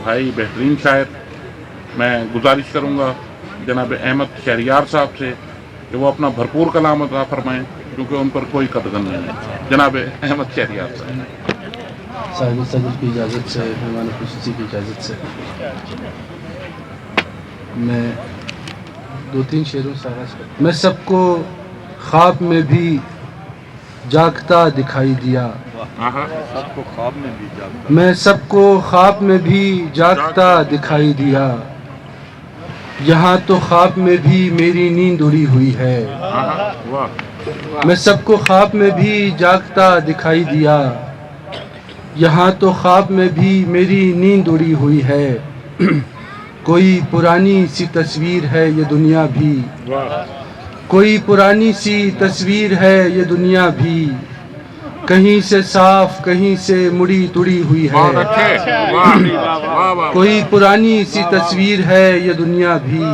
انتہائی بہترین شاعر. میں گزارش کروں گا جناب احمد شہریار صاحب سے کہ وہ اپنا بھرپور کلام عطا فرمائیں کیونکہ ان پر کوئی قدغن نہیں ہے. جناب احمد شہریار صاحب. صاحب صدر کی اجازت سے، مہمان خصوصی کی اجازت سے میں 2-3 شعروں سے آغاز کرتا. میں سب کو خواب میں بھی جاگتا دکھائی دیا، میں سب کو خواب میں بھی جاگتا دکھائی دیا، یہاں تو خواب میں بھی میری نیند اڑی ہوئی ہے. میں سب کو خواب میں بھی جاگتا دکھائی دیا، یہاں تو خواب میں بھی میری نیند اڑی ہوئی ہے. کوئی پرانی سی تصویر ہے یہ دنیا بھی، کوئی پرانی سی تصویر ہے یہ دنیا بھی، کہیں سے صاف کہیں سے مڑی تڑی ہوئی ہے. کوئی پرانی سی تصویر ہے یہ دنیا بھی،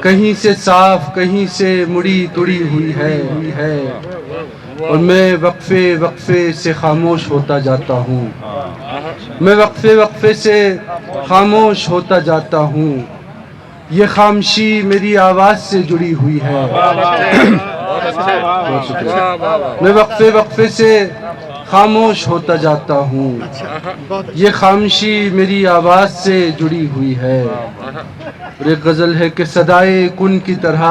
کہیں سے صاف کہیں سے مڑی تڑی ہوئی ہے. اور میں وقفے وقفے سے خاموش ہوتا جاتا ہوں، میں وقفے وقفے سے خاموش ہوتا جاتا ہوں، یہ خاموشی میری آواز سے جڑی ہوئی ہے. بہت شکریہ. میں وقفے وقفے سے خاموش ہوتا جاتا ہوں، یہ خاموشی میری آواز سے جڑی ہوئی ہے. اور ایک غزل ہے کہ صدائے کن کی طرح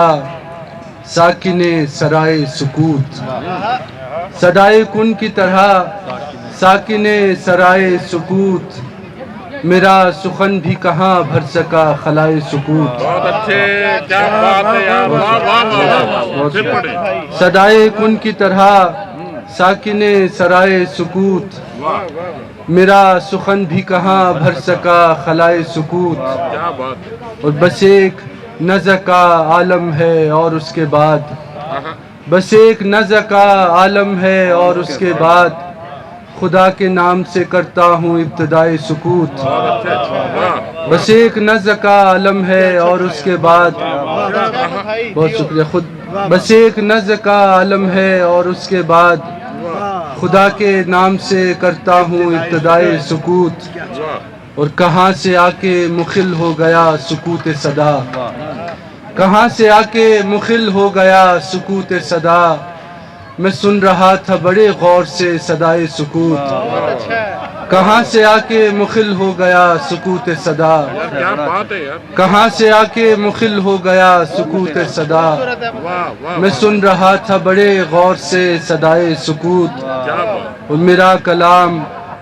ساکن سرائے سکوت، صدائے کن کی طرح ساکن سرائے سکوت، میرا سخن بھی کہاں بھر سکا خلائے سکوت. صدائے کن کی طرح ساکن سرائے سکوت، میرا سخن بھی کہاں بھر سکا خلائے سکوت. اور بس ایک نظر کا عالم ہے اور اس کے بعد، بس ایک نظر کا عالم ہے اور اس کے بعد، خدا کے نام سے کرتا ہوں ابتدائے سکوت. بس ایک نظر کا عالم ہے اور اس کے بعد، بہت شکریہ. بس ایک نظر کا عالم ہے اور اس کے بعد، خدا کے نام سے کرتا ہوں ابتدائے سکوت. اور کہاں سے آ کے مخل ہو گیا سکوت صدا، کہاں سے آ کے مخل ہو گیا سکوت صدا، میں سن رہا تھا بڑے غور سے صدائے سکوت. کہاں سے آ کے مخل ہو گیا سکوت صدا، کہاں سے آ کے مخل ہو گیا سکوت صدا، میں سن رہا تھا بڑے غور سے صدائے سکوت. اور میرا کلام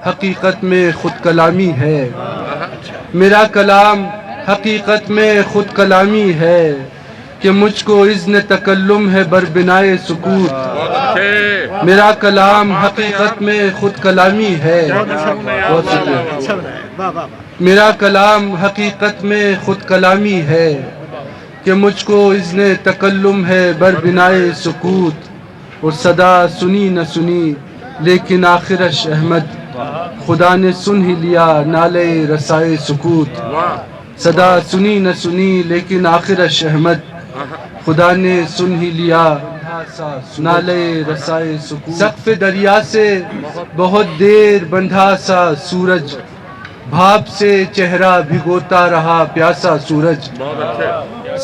حقیقت میں خود کلامی ہے، میرا کلام حقیقت میں خود کلامی ہے، کہ مجھ کو اذن تکلم ہے بر بنائے سکوت. میرا کلام حقیقت میں خود کلامی ہے، میرا کلام حقیقت میں خود کلامی ہے، کہ مجھ کو اذن تکلم ہے بر بنائے سکوت. اور صدا سنی نہ سنی لیکن آخرش احمد، خدا نے سن ہی لیا نالے رسائے سکوت. صدا سنی نہ سنی لیکن آخرش احمد، خدا نے سن ہی لیا نالے رسائے سکوت. سقف دریا سے بہت دیر بندھا سا سورج، بھاپ سے چہرہ بھگوتا رہا پیاسا سورج.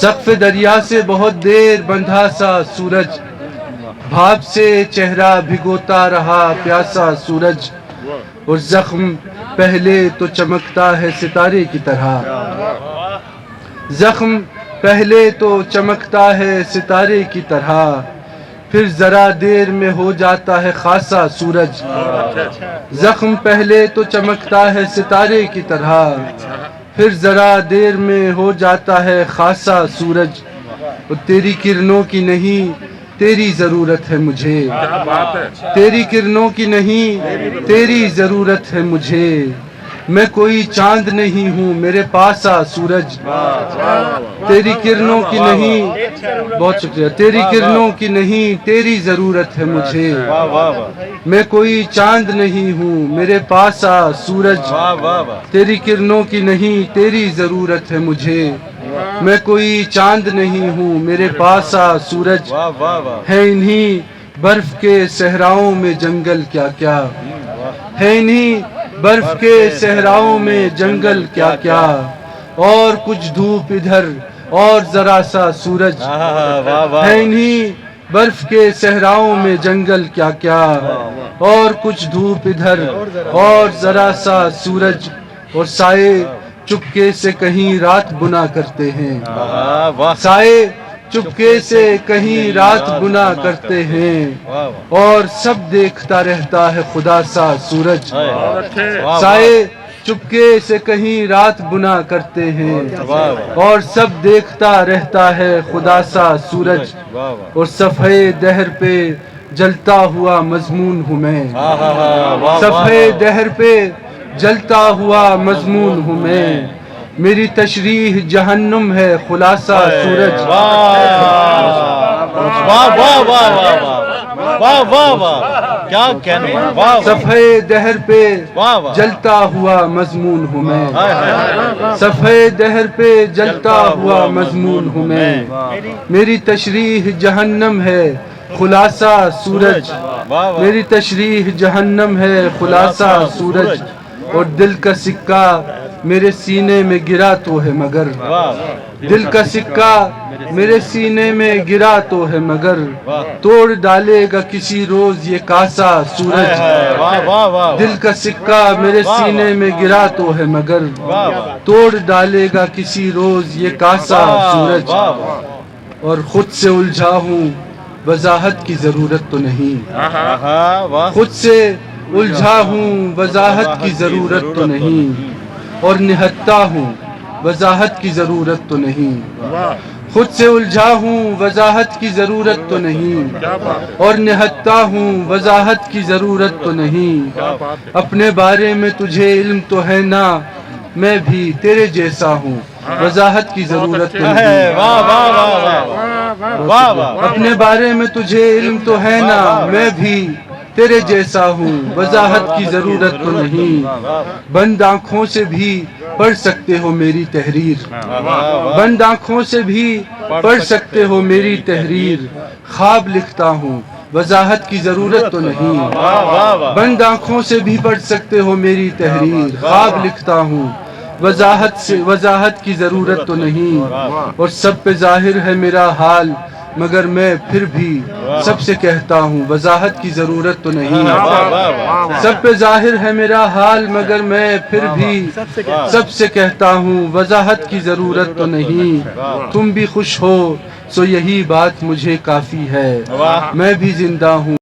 سقف دریا سے بہت دیر بندھا سا سورج، بھاپ سے چہرہ بھگوتا رہا پیاسا سورج. اور زخم پہلے تو چمکتا ہے ستارے کی طرح، زخم پہلے تو چمکتا ہے ستارے کی طرح، پھر ذرا دیر میں ہو جاتا ہے خاصا سورج. زخم پہلے تو چمکتا ہے ستارے کی طرح، پھر ذرا دیر میں ہو جاتا ہے خاصا سورج. اور تیری کرنوں کی نہیں تیری ضرورت ہے مجھے، تیری کرنوں کی نہیں تیری ضرورت ہے مجھے، میں کوئی چاند نہیں ہوں میرے پاس آ سورج. تیری کرنوں کی نہیں، بہت شکریہ. تیری کرنوں کی نہیں تیری ضرورت ہے مجھے، میں کوئی چاند نہیں ہوں میرے پاس آ سورج. تیری کرنوں کی نہیں تیری ضرورت ہے مجھے، میں کوئی چاند نہیں ہوں میرے پاس آ سورج. ہے انہی برف کے صحراؤں میں جنگل کیا کیا، ہے انہی برف کے صحراؤں میں جنگل کیا کیا، اور کچھ دھوپ ادھر اور ذرا سا سورج ہے، انہی برف کے صحراؤں میں جنگل کیا کیا، اور کچھ دھوپ ادھر اور ذرا سا سورج، اور سائے چپکے سے کہیں رات بنا کرتے ہیں، سائے چپکے سے کہیں رات بنا کرتے ہیں، اور سب دیکھتا رہتا ہے خدا سا سورج، سائے چپکے سے کہیں رات بنا کرتے ہیں، اور سب دیکھتا رہتا ہے خدا سا سورج، اور صفحے دہر پہ جلتا ہوا مضمون ہوں میں، صفحے دہر پہ جلتا ہوا مضمون ہوں میں، میری تشریح جہنم ہے خلاصہ سورج، کیا کہنے، صفحے دہر پہ جلتا ہوا مضمون ہوں میں، صفحے دہر پہ جلتا ہوا مضمون ہوں میں، میری تشریح جہنم ہے خلاصہ سورج، میری تشریح جہنم ہے خلاصہ سورج، اور دل کا سکہ میرے سینے میں گرا تو ہے مگر، دل کا سکہ میرے سینے میں گرا تو ہے مگر، توڑ ڈالے گا کسی روز یہ کاسا سورج، دل کا سکہ میرے سینے میں گرا تو ہے مگر، توڑ ڈالے گا کسی روز یہ کاسا سورج، اور خود سے الجھا ہوں وضاحت کی ضرورت تو نہیں، خود سے الجھا ہوں وضاحت کی ضرورت تو نہیں، اور نہتا ہوں وضاحت کی ضرورت تو نہیں، خود سے الجھا ہوں وضاحت کی ضرورت تو نہیں، اور نہتا ہوں وضاحت کی ضرورت تو نہیں، اپنے بارے میں تجھے علم تو ہے نا، میں بھی تیرے جیسا ہوں وضاحت کی ضرورت تو نہیں، اپنے بارے میں تجھے علم تو ہے نا، میں بھی تیرے جیسا ہوں وضاحت کی ضرورت تو نہیں، بند آنکھوں سے بھی پڑھ سکتے ہو میری تحریر، بند آنکھوں سے بھی پڑھ سکتے ہو میری تحریر، خواب لکھتا ہوں وضاحت کی ضرورت تو نہیں، بند آنکھوں سے بھی پڑھ سکتے ہو میری تحریر، خواب لکھتا ہوں وضاحت کی ضرورت تو نہیں، اور سب پہ ظاہر ہے میرا حال مگر میں پھر بھی سب سے کہتا ہوں وضاحت کی ضرورت تو نہیں، سب پہ ظاہر ہے میرا حال مگر میں پھر بھی سب سے کہتا ہوں وضاحت کی ضرورت تو نہیں، تم بھی خوش ہو سو یہی بات مجھے کافی ہے، میں بھی زندہ ہوں